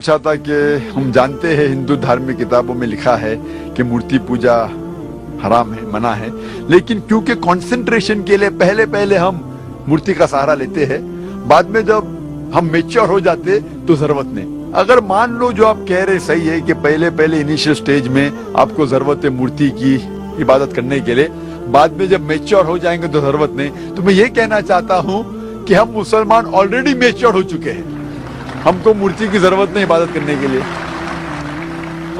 पूछा था कि हम जानते हैं हिंदू धार्मिक किताबों में लिखा है कि मूर्ति पूजा हराम है, मना है, लेकिन क्योंकि कंसंट्रेशन के लिए पहले पहले हम मूर्ति का सहारा लेते हैं, बाद में जब हम मैच्योर हो जाते तो जरूरत नहीं। अगर मान लो जो आप कह रहे सही है कि पहले पहले इनिशियल स्टेज में आपको जरूरत है मूर्ति की इबादत करने के लिए, बाद में जब मैच्योर हो जाएंगे तो जरूरत नहीं। तो मैं ये कहना चाहता हूँ कि हम मुसलमान ऑलरेडी मैच्योर हो चुके हैं, हमको मूर्ति की जरूरत नहीं इबादत करने के लिए।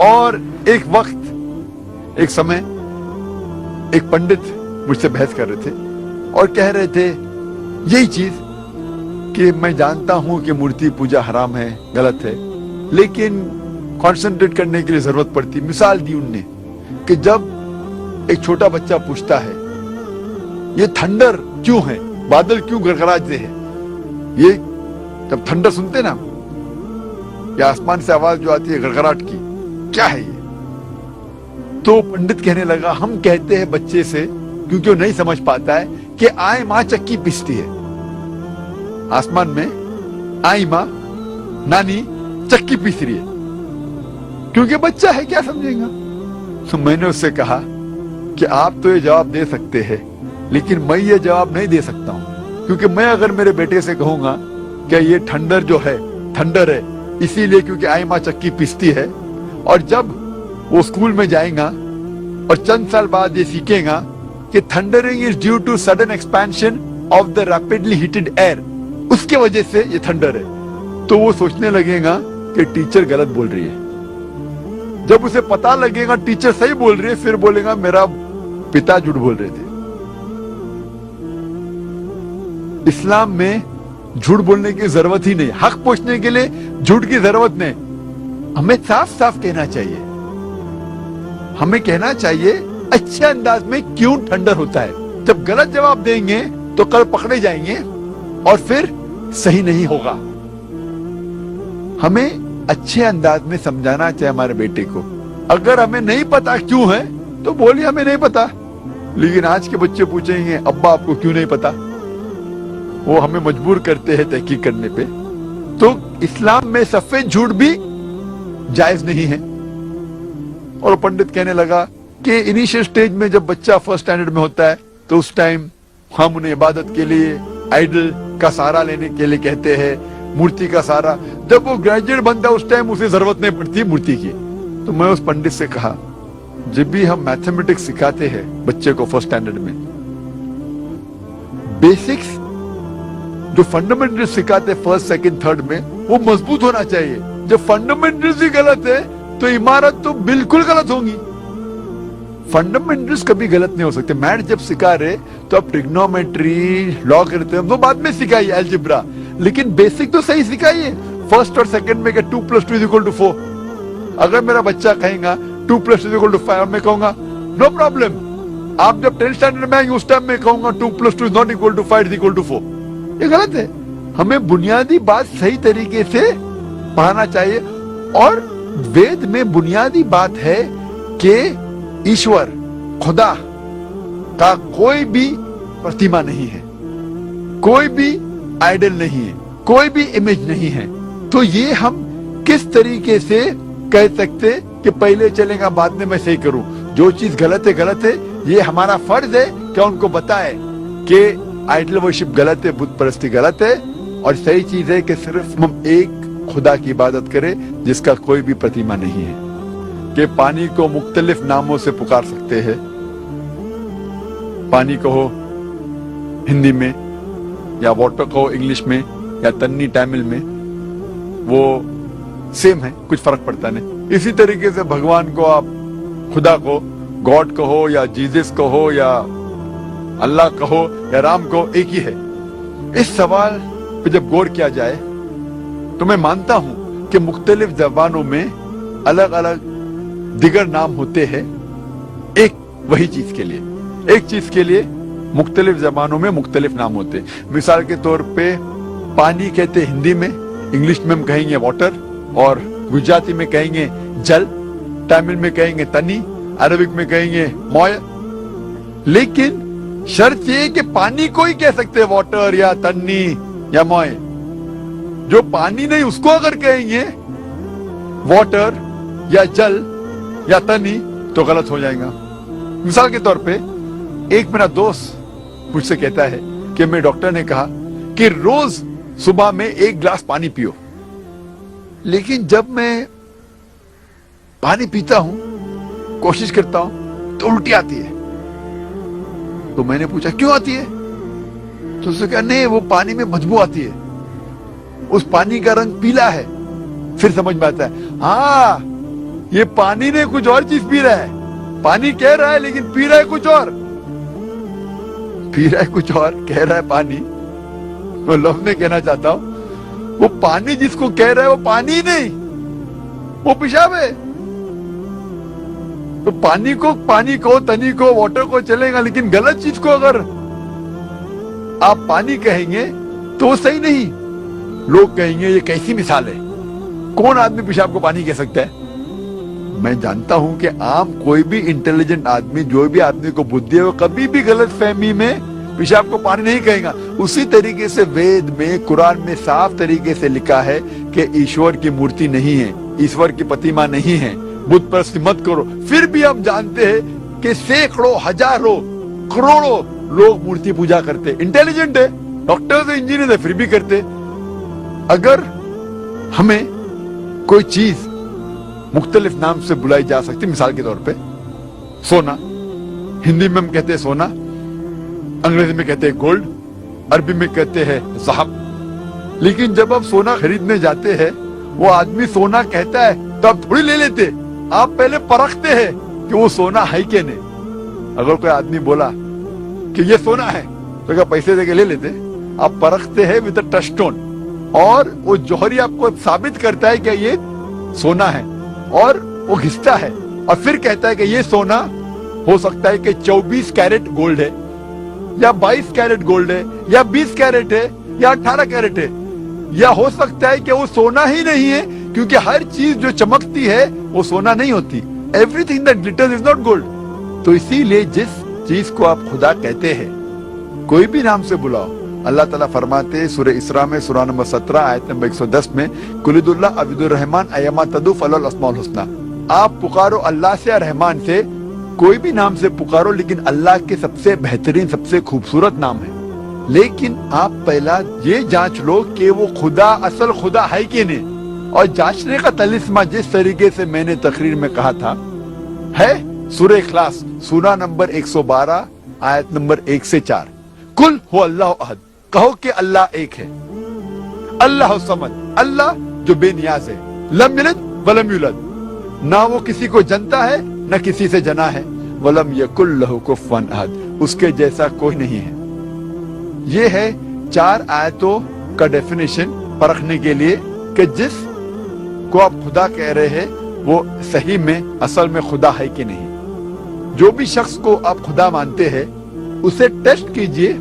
और एक वक्त एक समय एक पंडित मुझसे बहस कर रहे थे और कह रहे थे यही चीज कि मैं जानता हूं कि मूर्ति पूजा हराम है, गलत है, लेकिन कंसंट्रेट करने के लिए जरूरत पड़ती। मिसाल दी उनने कि जब एक छोटा बच्चा पूछता है ये थंडर क्यों है, बादल क्यों गड़गड़ाते हैं, ये जब थंडर सुनते ना, ये आसमान से आवाज जो आती है गड़गड़ाहट की, क्या है ये? तो पंडित कहने लगा हम कहते हैं बच्चे से, क्योंकि वो नहीं समझ पाता है, कि आए मां चक्की पीसती है। आसमान में आई मां नानी चक्की पीस रही है, क्योंकि बच्चा है, क्या समझेगा। तो मैंने उससे कहा कि आप तो ये जवाब दे सकते हैं, लेकिन मैं ये जवाब नहीं दे सकता हूं, क्योंकि मैं अगर मेरे बेटे से कहूंगा कि ये थंडर जो है थंडर है इसीलिए क्योंकि आई मां चक्की पीसती है, और जब वो स्कूल में जाएगा और चंद साल बाद ये सीखेगा कि thundering is due to sudden expansion of the rapidly heated air, उसके वजह से ये थंडर है, तो वो सोचने लगेगा कि टीचर गलत बोल रही है। जब उसे पता लगेगा टीचर सही बोल रही है, फिर बोलेगा मेरा पिता झूठ बोल रहे थे। इस्लाम में झूठ बोलने की जरूरत ही नहीं, हक पूछने के लिए झूठ की जरूरत नहीं। हमें साफ साफ कहना चाहिए, हमें कहना चाहिए अच्छे अंदाज में क्यों थंडर होता है। जब गलत जवाब देंगे तो कल पकड़े जाएंगे और फिर सही नहीं होगा। हमें अच्छे अंदाज में समझाना चाहिए हमारे बेटे को। अगर हमें नहीं पता क्यों है तो बोलिए हमें नहीं पता, लेकिन आज के बच्चे पूछेंगे अब्बा आपको क्यों नहीं पता, वो हमें मजबूर करते हैं तहकीक करने पे। तो इस्लाम में सफेद झूठ भी जायज नहीं है। और पंडित कहने लगा कि इनिशियल स्टेज में जब बच्चा फर्स्ट स्टैंडर्ड में होता है तो उस टाइम हम उन्हें इबादत के लिए आइडल का सहारा लेने के लिए कहते हैं, मूर्ति का सहारा। जब वो ग्रेजुएट बनता है उस टाइम उसे जरूरत नहीं पड़ती मूर्ति की। तो मैं उस पंडित से कहा जब भी हम मैथमेटिक्स सिखाते हैं बच्चे को फर्स्ट स्टैंडर्ड में, बेसिक्स जो फंडामेंटल्स सिखाते फर्स्ट सेकंड थर्ड में, वो मजबूत होना चाहिए। जब फंडामेंटल्स ही गलत है तो इमारत तो बिल्कुल गलत होंगी। फंडामेंटल्स कभी गलत नहीं हो सकते। मैथ जब सिखा रहे तो आप ट्रिग्नोमेट्री लॉगरिथम तो बाद में सिखाइए, अलजेब्रा, लेकिन बेसिक तो सही सिखाइए। फर्स्ट और सेकंड में 2 + 2 = 4। अगर मेरा बच्चा कहेगा 2 + 2 = 5, मैं कहूंगा नो प्रॉब्लम। आप जब 10th स्टैंडर्ड में आएंगे उस टाइम में कहूंगा 2 + 2 = 5 = 4। ये गलत है। हमें बुनियादी बात सही तरीके से पढ़ाना चाहिए। और वेद में बुनियादी बात है कि ईश्वर खुदा का कोई भी प्रतिमा नहीं है, कोई भी आइडल नहीं है, कोई भी इमेज नहीं है। तो ये हम किस तरीके से कह सकते कि पहले चलेगा बाद में मैं सही करूं। जो चीज गलत है, ये हमारा फर्ज है कि उनको बताए कि आइडल वर्शिप गलत है, बुत परस्ती गलत है, और सही चीज है कि सिर्फ हम एक खुदा की इबादत करें जिसका कोई भी प्रतिमा नहीं है। कि पानी को मुख्तलिफ नामों से पुकार सकते हैं। पानी कहो हिंदी में, या वाटर कहो इंग्लिश में, या तन्नी तमिल में, वो सेम है, कुछ फर्क पड़ता नहीं। इसी तरीके से भगवान को आप खुदा को गॉड कहो, या जीसस कहो, या अल्लाह कहो, या राम कहो, एक ही है। इस सवाल पे जब गौर किया जाए तो मैं मानता हूं कि मुख्तलिफ ज़बानों में अलग अलग दिगर नाम होते हैं एक वही चीज के लिए। एक चीज के लिए मुख्तलिफ ज़बानों में मुख्तलिफ नाम होते हैं। मिसाल के तौर पे पानी कहते हिंदी में, इंग्लिश में हम कहेंगे वाटर, और गुजराती में कहेंगे जल, तमिल में कहेंगे तनी, अरबिक में कहेंगे मोय। लेकिन शर्त ये कि पानी को ही कह सकते हैं वाटर या तन्नी या मोय। जो पानी नहीं उसको अगर कहेंगे वाटर या जल या तनी तो गलत हो जाएगा। मिसाल के तौर पे एक मेरा दोस्त मुझसे कहता है कि मेरे डॉक्टर ने कहा कि रोज सुबह में 1 गिलास पानी पियो, लेकिन जब मैं पानी पीता हूं, कोशिश करता हूं, तो उल्टी आती है। तो मैंने पूछा क्यों आती है? तो उसने कहा नहीं, वो पानी में बदबू आती है, उस पानी का रंग पीला है। फिर समझ में आता है, हाँ ये पानी ने कुछ और चीज पी रहा है, पानी कह रहा है लेकिन पी रहा है कुछ और, पी रहा है कुछ और, कह रहा है पानी। तो लफ्ज में कहना चाहता हूं, वो पानी जिसको कह रहा है वो पानी ही नहीं, वो पेशाब है। तो पानी को तनी को वाटर को चलेगा, लेकिन गलत चीज को अगर आप पानी कहेंगे तो वो सही नहीं। लोग कहेंगे ये कैसी मिसाल है, कौन आदमी पेशाब को पानी कह सकता है? मैं जानता हूं कि आम कोई भी इंटेलिजेंट आदमी, जो भी आदमी को बुद्धि है, वो कभी भी गलत फहमी में पेशाब को पानी नहीं कहेगा। उसी तरीके से वेद में, कुरान में साफ तरीके से लिखा है कि ईश्वर की मूर्ति नहीं है, ईश्वर की प्रतिमा नहीं है, बुत परस्ती मत करो। फिर भी हम जानते हैं कि सैकड़ों, हजारों, करोड़ों लोग मूर्ति पूजा करते, इंटेलिजेंट है, डॉक्टर इंजीनियर है, फिर भी करते। अगर हमें कोई चीज मुख्तलिफ नाम से बुलाई जा सकती, मिसाल के तौर पे सोना, हिंदी में हम कहते हैं सोना, अंग्रेजी में कहते हैं गोल्ड, अरबी में कहते हैं ज़हब। लेकिन जब आप सोना खरीदने जाते हैं, वो आदमी सोना कहता है तो आप थोड़ी ले लेते, आप पहले परखते हैं कि वो सोना है कि नहीं। अगर कोई आदमी बोला कि ये सोना है तो क्या पैसे देके ले लेते? आप परखते हैं विद टच स्टोन, और वो जौहरी आपको साबित करता है कि ये सोना है, और वो घिसता है और फिर कहता है कि ये सोना हो सकता है कि 24 कैरेट गोल्ड है, या 22 कैरेट गोल्ड है, या 20 कैरेट है, या 18 कैरेट है, या हो सकता है कि वो सोना ही नहीं है, क्योंकि हर चीज जो चमकती है वो सोना नहीं होती। Everything that glitters is not gold. तो इसीलिए जिस चीज को आप खुदा कहते हैं, कोई भी नाम से बुलाओ, अल्लाह ताला फरमाते हैं सूरह इसरा में, सूरह नंबर 17 आयत नंबर 110 में, कुलिदुल्लाह अब्दुर रहमान अय्यमा तदू फलल अस्माउल हुस्ना। आप पुकारो अल्लाह से, रहमान से, कोई भी नाम से पुकारो, लेकिन अल्लाह के सबसे बेहतरीन, सबसे खूबसूरत नाम है। लेकिन आप पहला ये जांच लो कि वो खुदा असल खुदा है कि नहीं। और जांचने का तलिस्मा जिस तरीके से मैंने तकरीर में कहा था है सूरह इखलास, सूरा नंबर 112 आयत नंबर 1 से 4। कुल हो अल्लाह अहद, कहो कि अल्लाह एक है, अल्लाह समद, अल्लाह जो बेनियाज है, लम यलिद वलम यूलद, ना वो किसी को जनता है न किसी से जना है, वलम यकुल लहु कुफुवन अहद, उसके जैसा कोई नहीं है। ये है 4 आयतों का डेफिनेशन परखने के लिए कि जिस को आप खुदा कह रहे हैं वो सही में असल में खुदा है कि नहीं। जो भी शख्स को आप खुदा मानते हैं उसे टेस्ट कीजिए,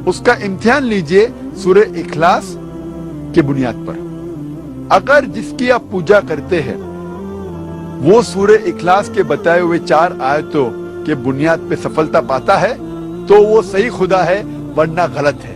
उसका इम्तिहान लीजिए सूरह इखलास की बुनियाद पर। अगर जिसकी आप पूजा करते हैं वो सूरह इखलास के बताए हुए 4 आयतों के बुनियाद पे सफलता पाता है तो वो सही खुदा है, वरना गलत है।